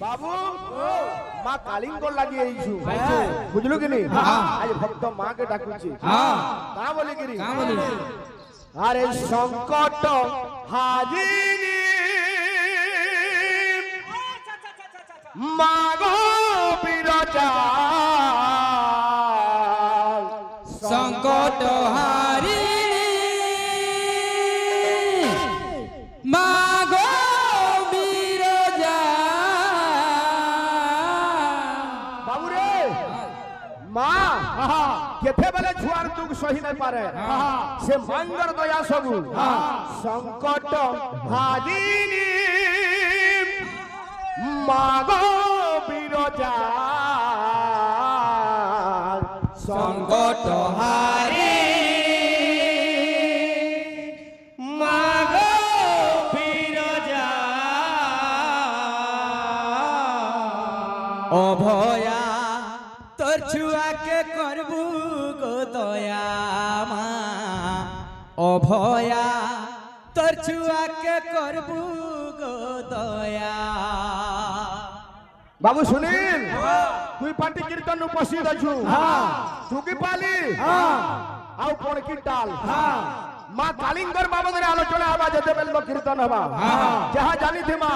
বাবু মা কালিঙ্গর লাগিয়ে আইছু বুঝলু কি নি আজ ভক্ত মাকে ডাকুছি তা বলি কি আরে সংকট হাজিনি মাগো বিরজা সংকট হারিণী মাগো বিরজা। বাবু রে মা কেতে বেলে ছুয়ার দুঃখ সহি নাই পারে সে মাঙ্গর দয়া সবু সংকট হাজিনি মাগো বিরজা সংকট হারিণী মাগো বিরজা। অভয়া তোর ছুয়াকে করবু গো দয়া মা, অভয়া তোর ছুয়াকে করবু গো দয়া। বাবু সুনীল তুই পার্টি কীর্তন উপস্থিত আছু চুকি পালি আউ পড়কি টাল মা কালিঙ্গর বাবদের আলোচনা হবা যেতে বেলব কীর্তন হবা যাহা জানিথিমা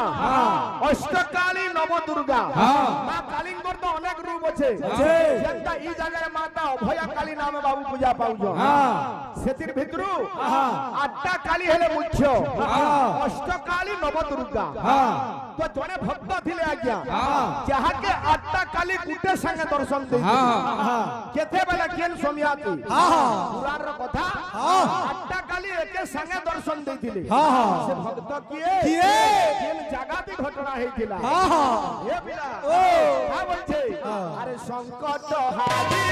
অষ্টকালী নব দুর্গা মা কালিঙ্গর তো অনেক রূপ আছে যেটা এই জায়গায় মাতা অভয়া কালী নামে বাবু পূজা পাউছ সেতির ভিতরু আটটা কালী হেলে মুখ্য অষ্টকালী নব দুর্গা তো জনে ভক্ত থিলে আজ্ঞা যাহাকে আটটা কালী গুটে সঙ্গে দর্শন দেই কেতে বেলা কেন সমিয়াতি পুরাণ কথা আটটা কালী একে সঙ্গে দর্শন দেইতিলে সে ভক্ত কিয়ে কেন জাগাতি ঘটনা হইতিলা এ বিলা ও কা বলছে আরে সংকট হারিণী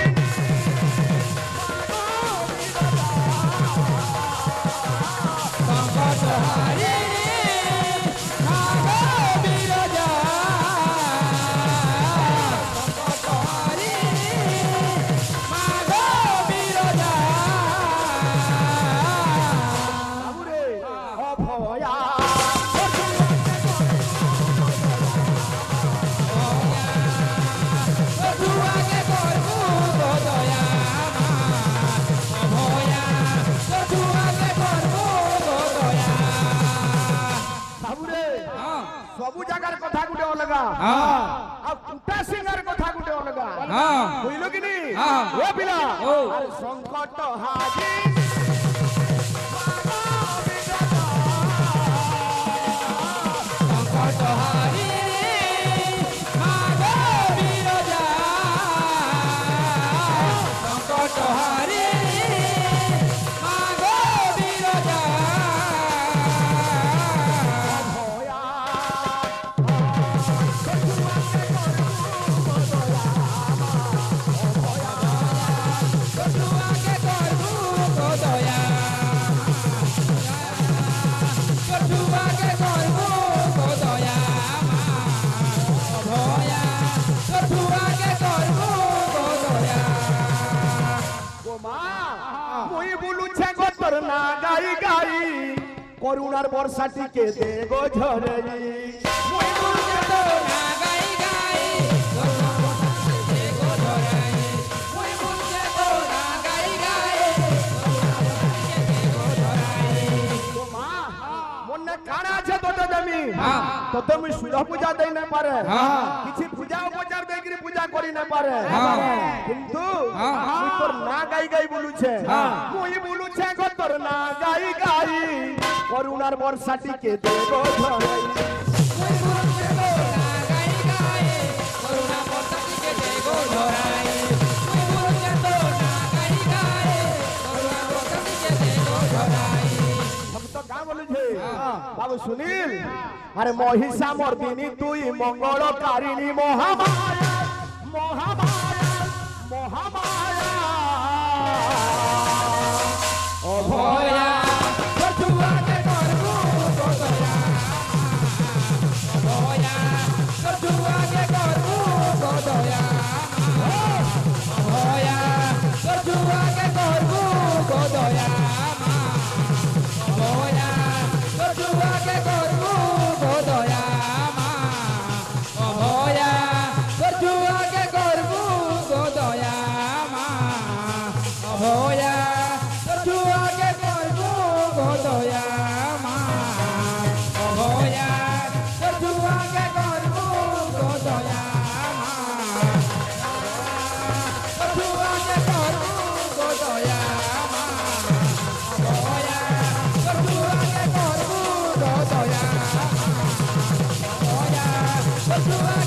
সংকট হারিণী মাগো বিরজা। সংকট হারিণী মাগো বিরজা। বাবুরে অভয়া ছুয়াকে করবু গো দয়া মা, অভয়া ছুয়াকে করবু গো দয়া। বাবুরে সবু জায়গার কথা গুটে অলগা আর কুটা সিংহার কথা গুটে অলগা বুঝলো কি নি ও পিলা আর সংকট হাজির সংকট হারিণী মাগো বিরজা। সংকট হারিণী মাগো বিরজা। ভয়া ছুয়াকে করবু গো দয়া, ছুয়াকে করবু গো দয়া মা, অভয়া ছুয়াকে করবু গো দয়া। ও মা মুই বলুছে গতর না গাই গাই করুণার বর্ষাটিকে দে গো ঝরে মুই বলছে তো না গাই গাই করুণা বর্ষাটিকে গো ঝরাই। মুই বলছে তো না গাই গাই করুণা বর্ষাটিকে গো ঝরাই। ও মা মনে কারা আছে তোতে দেমি হ্যাঁ। তোতে মুই সূর্য পূজা দেই না পারে হ্যাঁ। কিছু পূজা উপচার দেইকি পূজা করি না পারে হ্যাঁ। কিন্তু হ্যাঁ। মুই তোর না গাই গাই বলুছে হ্যাঁ। মুই বলুছে গো তোর না গাই গাই করুণার বর্ষাটিকে দে গো ঝরে মুই বলছে তো না গাই গাই করুণা বর্ষাটিকে দে গো ঝরাই। মুই বলছে তো না গাই গাই করুণা বর্ষাটিকে দে গো ঝরাই। ভক্ত কা বলুছে বাবু সুনীল আরে মহিষা মর্দিনী তুই মঙ্গলকারিণী মহামায়া মহামায়া মহামায়া অভয়া ছুয়াকে করবু গো দয়া, অভয়া ছুয়াকে করবু গো দয়া, অভয়া ছুয়াকে করবু গো দয়া মা, অভয়া ছুয়াকে করবু গো দয়া মা, অভয়া শুভা